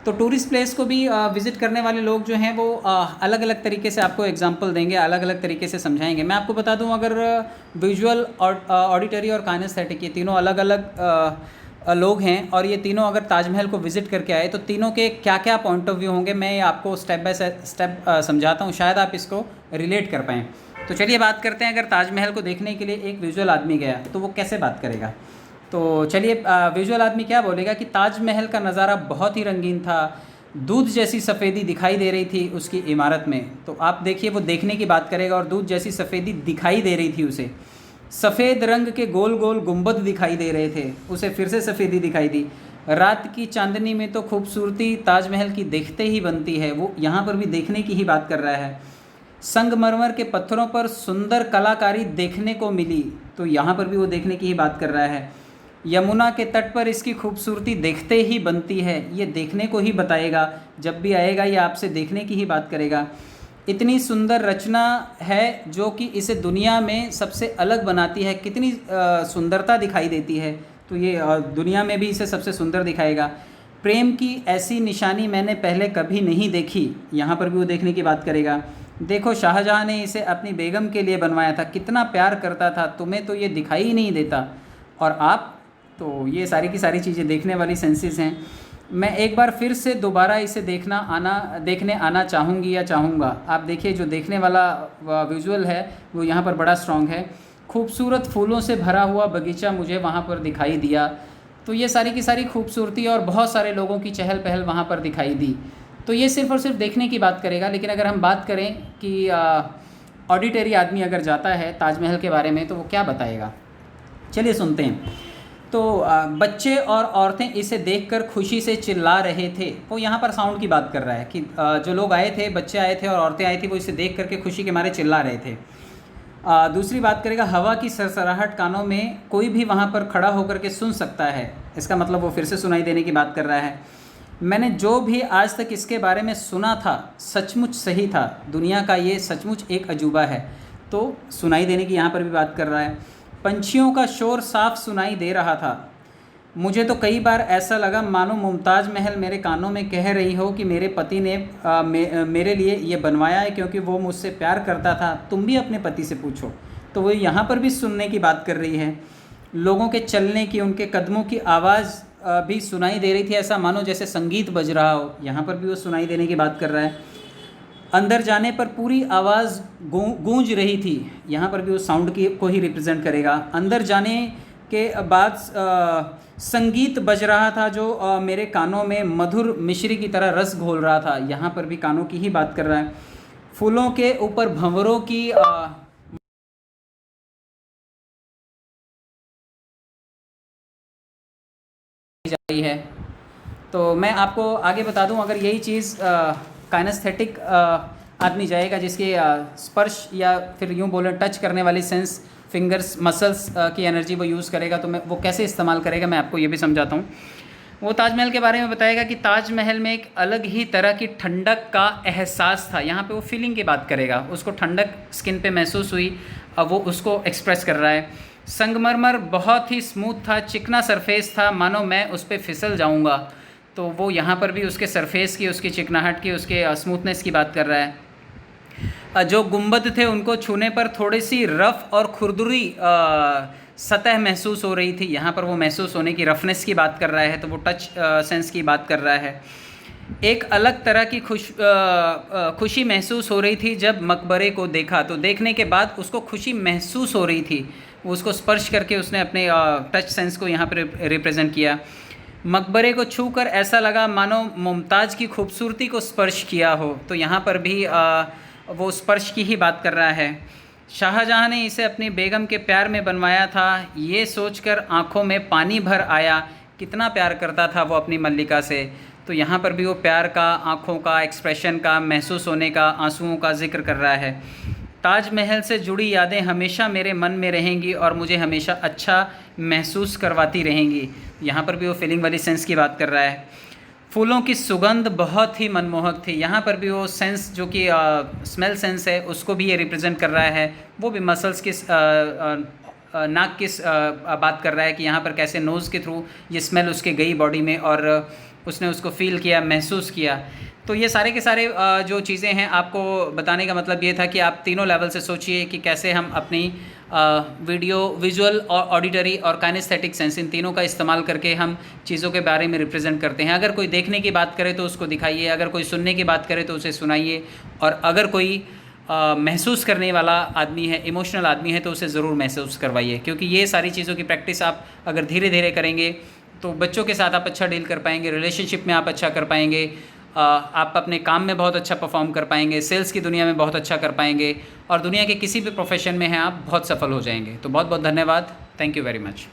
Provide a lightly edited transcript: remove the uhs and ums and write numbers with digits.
तो tourist place को भी विज़िट करने वाले लोग जो हैं वो अलग अलग तरीके से आपको एग्जांपल देंगे, अलग अलग तरीके से समझाएंगे। मैं आपको बता दूं, अगर विजुअल और ऑडिटरी और काइनेस्थेटिक, ये तीनों अलग अलग लोग हैं और ये तीनों अगर ताजमहल को विज़िट करके आए तो तीनों के क्या क्या पॉइंट ऑफ व्यू होंगे, मैं आपको स्टेप बाय स्टेप समझाता हूँ, शायद आप इसको रिलेट कर पाएँ। तो चलिए बात करते हैं, अगर ताजमहल को देखने के लिए एक विजुअल आदमी गया तो वो कैसे बात करेगा। तो चलिए विजुअल आदमी क्या बोलेगा कि ताजमहल का नज़ारा बहुत ही रंगीन था, दूध जैसी सफ़ेदी दिखाई दे रही थी उसकी इमारत में। तो आप देखिए वो देखने की बात करेगा और दूध जैसी सफ़ेदी दिखाई दे रही थी उसे। सफ़ेद रंग के गोल गोल गुंबद दिखाई दे रहे थे, उसे फिर से सफ़ेदी दिखाई दी। रात की चांदनी में तो खूबसूरती ताजमहल की देखते ही बनती है, वो यहाँ पर भी देखने की ही बात कर रहा है। संगमरमर के पत्थरों पर सुंदर कलाकारी देखने को मिली, तो यहाँ पर भी वो देखने की ही बात कर रहा है। यमुना के तट पर इसकी खूबसूरती देखते ही बनती है, ये देखने को ही बताएगा, जब भी आएगा ये आपसे देखने की ही बात करेगा। इतनी सुंदर रचना है जो कि इसे दुनिया में सबसे अलग बनाती है, कितनी सुंदरता दिखाई देती है, तो ये दुनिया में भी इसे सबसे सुंदर दिखाएगा। प्रेम की ऐसी निशानी मैंने पहले कभी नहीं देखी, यहाँ पर भी वो देखने की बात करेगा। देखो शाहजहाँ ने इसे अपनी बेगम के लिए बनवाया था, कितना प्यार करता था, तुम्हें तो ये दिखाई ही नहीं देता और आप। तो ये सारी की सारी चीज़ें देखने वाली सेंसेस हैं। मैं एक बार फिर से दोबारा इसे देखने आना चाहूँगी या चाहूँगा। आप देखिए जो देखने वाला विजुअल है वो यहाँ पर बड़ा स्ट्रॉन्ग है। खूबसूरत फूलों से भरा हुआ बगीचा मुझे वहाँ पर दिखाई दिया, तो ये सारी की सारी खूबसूरती और बहुत सारे लोगों की चहल पहल वहाँ पर दिखाई दी। तो ये सिर्फ़ और सिर्फ देखने की बात करेगा। लेकिन अगर हम बात करें कि ऑडिटरी आदमी अगर जाता है ताजमहल के बारे में तो वो क्या बताएगा, चलिए सुनते हैं। तो बच्चे और औरतें इसे देखकर खुशी से चिल्ला रहे थे। वो यहाँ पर साउंड की बात कर रहा है कि जो लोग आए थे, बच्चे आए थे और औरतें आई थी, वो इसे देख करके खुशी के मारे चिल्ला रहे थे। दूसरी बात करेगा, हवा की सरसराहट कानों में कोई भी वहाँ पर खड़ा होकर के सुन सकता है, इसका मतलब वो फिर से सुनाई देने की बात कर रहा है। मैंने जो भी आज तक इसके बारे में सुना था सचमुच सही था, दुनिया का ये सचमुच एक अजूबा है, तो सुनाई देने की यहाँ पर भी बात कर रहा है। पंछियों का शोर साफ सुनाई दे रहा था। मुझे तो कई बार ऐसा लगा मानो मुमताज़ महल मेरे कानों में कह रही हो कि मेरे पति ने मेरे लिए ये बनवाया है क्योंकि वो मुझसे प्यार करता था, तुम भी अपने पति से पूछो। तो वो यहाँ पर भी सुनने की बात कर रही है। लोगों के चलने की, उनके कदमों की आवाज़ भी सुनाई दे रही थी, ऐसा मानो जैसे संगीत बज रहा हो, यहाँ पर भी वो सुनाई देने की बात कर रहा है। अंदर जाने पर पूरी आवाज़ गूंज रही थी, यहाँ पर भी वो साउंड को ही रिप्रेजेंट करेगा। अंदर जाने के बाद संगीत बज रहा था जो मेरे कानों में मधुर मिश्री की तरह रस घोल रहा था, यहाँ पर भी कानों की ही बात कर रहा है। फूलों के ऊपर भंवरों की जा रही है। तो मैं आपको आगे बता दूं, अगर यही चीज़ काइनेस्थेटिक आदमी जाएगा जिसके स्पर्श या फिर यूँ बोलें टच करने वाली सेंस, फिंगर्स, मसल्स की एनर्जी वो यूज़ करेगा, तो मैं वो कैसे इस्तेमाल करेगा मैं आपको ये भी समझाता हूँ। वो ताजमहल के बारे में बताएगा कि ताजमहल में एक अलग ही तरह की ठंडक का एहसास था, यहाँ पे वो फीलिंग की बात करेगा, उसको ठंडक स्किन पे महसूस हुई, अब वो उसको एक्सप्रेस कर रहा है। संगमरमर बहुत ही स्मूथ था, चिकना सरफेस था, मानो मैं उस पर फिसल जाऊँगा, तो वो यहाँ पर भी उसके सरफेस की, उसकी चिकनाहट की, उसके स्मूथनेस की बात कर रहा है। जो गुंबद थे उनको छूने पर थोड़ी सी रफ़ और खुरदुरी सतह महसूस हो रही थी, यहाँ पर वो महसूस होने की रफनेस की बात कर रहा है, तो वो टच सेंस की बात कर रहा है। एक अलग तरह की खुशी महसूस हो रही थी जब मकबरे को देखा, तो देखने के बाद उसको खुशी महसूस हो रही थी, उसको स्पर्श करके उसने अपने टच सेंस को यहाँ पर रिप्रेजेंट किया। मकबरे को छूकर ऐसा लगा मानो मुमताज़ की खूबसूरती को स्पर्श किया हो, तो यहाँ पर भी वो स्पर्श की ही बात कर रहा है। शाहजहाँ ने इसे अपनी बेगम के प्यार में बनवाया था, ये सोचकर आँखों में पानी भर आया, कितना प्यार करता था वो अपनी मल्लिका से, तो यहाँ पर भी वो प्यार का, आँखों का, एक्सप्रेशन का, महसूस होने का, आंसुओं का जिक्र कर रहा है। ताजमहल से जुड़ी यादें हमेशा मेरे मन में रहेंगी और मुझे हमेशा अच्छा महसूस करवाती रहेंगी, यहाँ पर भी वो फीलिंग वाली सेंस की बात कर रहा है। फूलों की सुगंध बहुत ही मनमोहक थी, यहाँ पर भी वो सेंस जो कि स्मेल सेंस है उसको भी ये रिप्रेजेंट कर रहा है, वो भी मसल्स की नाक की बात कर रहा है कि यहाँ पर कैसे नोज़ के थ्रू ये स्मेल उसके गई बॉडी में और उसने उसको फ़ील किया, महसूस किया। तो ये सारे के सारे जो चीज़ें हैं, आपको बताने का मतलब ये था कि आप तीनों लेवल से सोचिए कि कैसे हम अपनी वीडियो, विजुअल और ऑडिटरी और काइनेस्थेटिक सेंस, इन तीनों का इस्तेमाल करके हम चीज़ों के बारे में रिप्रेजेंट करते हैं। अगर कोई देखने की बात करे तो उसको दिखाइए, अगर कोई सुनने की बात करे तो उसे सुनाइए, और अगर कोई महसूस करने वाला आदमी है, इमोशनल आदमी है, तो उसे ज़रूर महसूस करवाइए। क्योंकि ये सारी चीज़ों की प्रैक्टिस आप अगर धीरे धीरे करेंगे तो बच्चों के साथ आप अच्छा डील कर पाएंगे, रिलेशनशिप में आप अच्छा कर पाएंगे, आप अपने काम में बहुत अच्छा परफॉर्म कर पाएंगे, सेल्स की दुनिया में बहुत अच्छा कर पाएंगे, और दुनिया के किसी भी प्रोफेशन में हैं आप बहुत सफल हो जाएंगे। तो बहुत बहुत धन्यवाद। Thank you very much.